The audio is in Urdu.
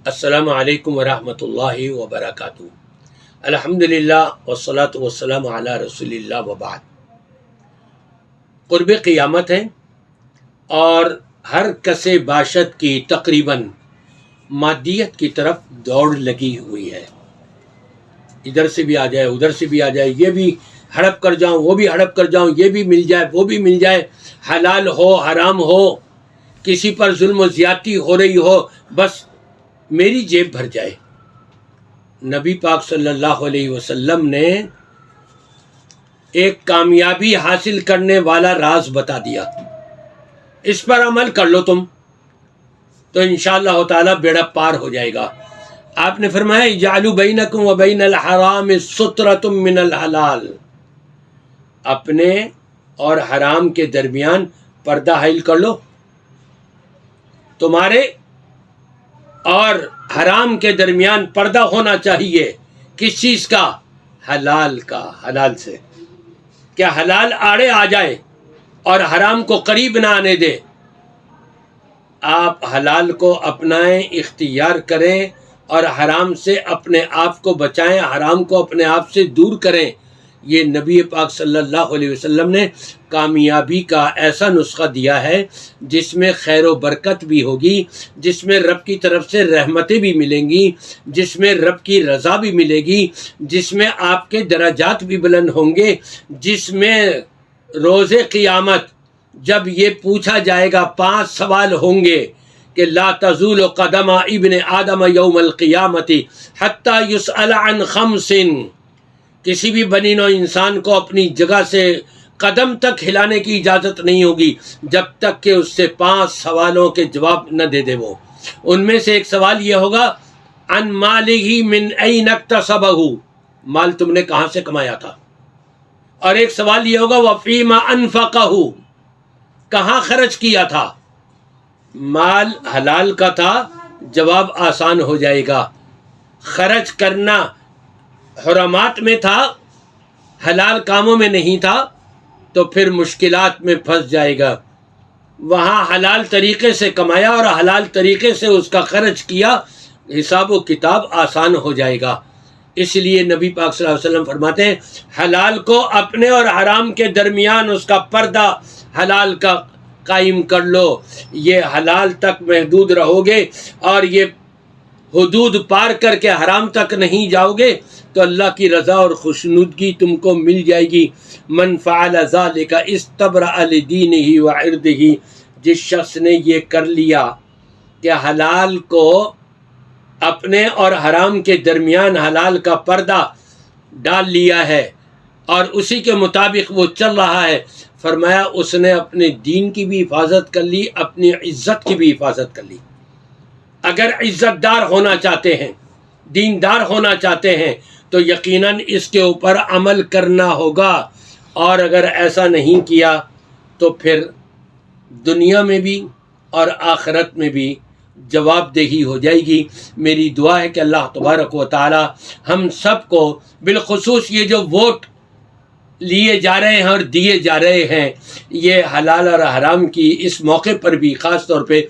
السلام علیکم ورحمۃ اللہ وبرکاتہ۔ الحمدللہ والصلاة والسلام علی رسول اللہ وبعد۔ قرب قیامت ہے اور ہر کس باشد کی تقریباً مادیت کی طرف دوڑ لگی ہوئی ہے۔ ادھر سے بھی آ جائے، ادھر سے بھی آ جائے، یہ بھی ہڑپ کر جاؤں، وہ بھی ہڑپ کر جاؤں، یہ بھی مل جائے، وہ بھی مل جائے، حلال ہو حرام ہو، کسی پر ظلم و زیادتی ہو رہی ہو، بس میری جیب بھر جائے۔ نبی پاک صلی اللہ علیہ وسلم نے ایک کامیابی حاصل کرنے والا راز بتا دیا، اس پر عمل کر لو تم تو انشاءاللہ تعالی بیڑا پار ہو جائے گا۔ آپ نے فرمایا اجعلوا بینکم وبین الحرام سترۃ من الحلال، اپنے اور حرام کے درمیان پردہ حائل کر لو۔ تمہارے اور حرام کے درمیان پردہ ہونا چاہیے، کس چیز کا؟ حلال کا، حلال سے۔ کیا حلال آڑے آ جائے اور حرام کو قریب نہ آنے دے؟ آپ حلال کو اپنائیں، اختیار کریں اور حرام سے اپنے آپ کو بچائیں، حرام کو اپنے آپ سے دور کریں۔ یہ نبی پاک صلی اللہ علیہ وسلم نے کامیابی کا ایسا نسخہ دیا ہے جس میں خیر و برکت بھی ہوگی، جس میں رب کی طرف سے رحمتیں بھی ملیں گی، جس میں رب کی رضا بھی ملے گی، جس میں آپ کے درجات بھی بلند ہوں گے، جس میں روز قیامت جب یہ پوچھا جائے گا 5 سوال ہوں گے کہ لا تزول قدم ابن آدم یوم القیامت حتی یسأل عن 5، کسی بھی بنی نوع انسان کو اپنی جگہ سے قدم تک ہلانے کی اجازت نہیں ہوگی جب تک کہ اس سے 5 سوالوں کے جواب نہ دے دے۔ وہ ان میں سے ایک سوال یہ ہوگا عن مالہ من این اکتسبہ، مال تم نے کہاں سے کمایا تھا، اور ایک سوال یہ ہوگا وفیما انفقہ، کہاں خرچ کیا تھا۔ مال حلال کا تھا، جواب آسان ہو جائے گا۔ خرچ کرنا حرامات میں تھا، حلال کاموں میں نہیں تھا، تو پھر مشکلات میں پھنس جائے گا۔ وہاں حلال طریقے سے کمایا اور حلال طریقے سے اس کا خرچ کیا، حساب و کتاب آسان ہو جائے گا۔ اس لیے نبی پاک صلی اللہ علیہ وسلم فرماتے ہیں حلال کو اپنے اور حرام کے درمیان اس کا پردہ حلال کا قائم کر لو۔ یہ حلال تک محدود رہو گے اور یہ حدود پار کر کے حرام تک نہیں جاؤ گے تو اللہ کی رضا اور خوشنودگی تم کو مل جائے گی۔ من فعل ذلک استبرأ لدینہ وعرضہ، جس شخص نے یہ کر لیا کہ حلال کو اپنے اور حرام کے درمیان حلال کا پردہ ڈال لیا ہے اور اسی کے مطابق وہ چل رہا ہے، فرمایا اس نے اپنے دین کی بھی حفاظت کر لی، اپنی عزت کی بھی حفاظت کر لی۔ اگر عزت دار ہونا چاہتے ہیں، دیندار ہونا چاہتے ہیں تو یقیناً اس کے اوپر عمل کرنا ہوگا، اور اگر ایسا نہیں کیا تو پھر دنیا میں بھی اور آخرت میں بھی جواب دہی ہو جائے گی۔ میری دعا ہے کہ اللہ تبارک و تعالی ہم سب کو، بالخصوص یہ جو ووٹ لیے جا رہے ہیں اور دیے جا رہے ہیں، یہ حلال اور حرام کی اس موقع پر بھی خاص طور پہ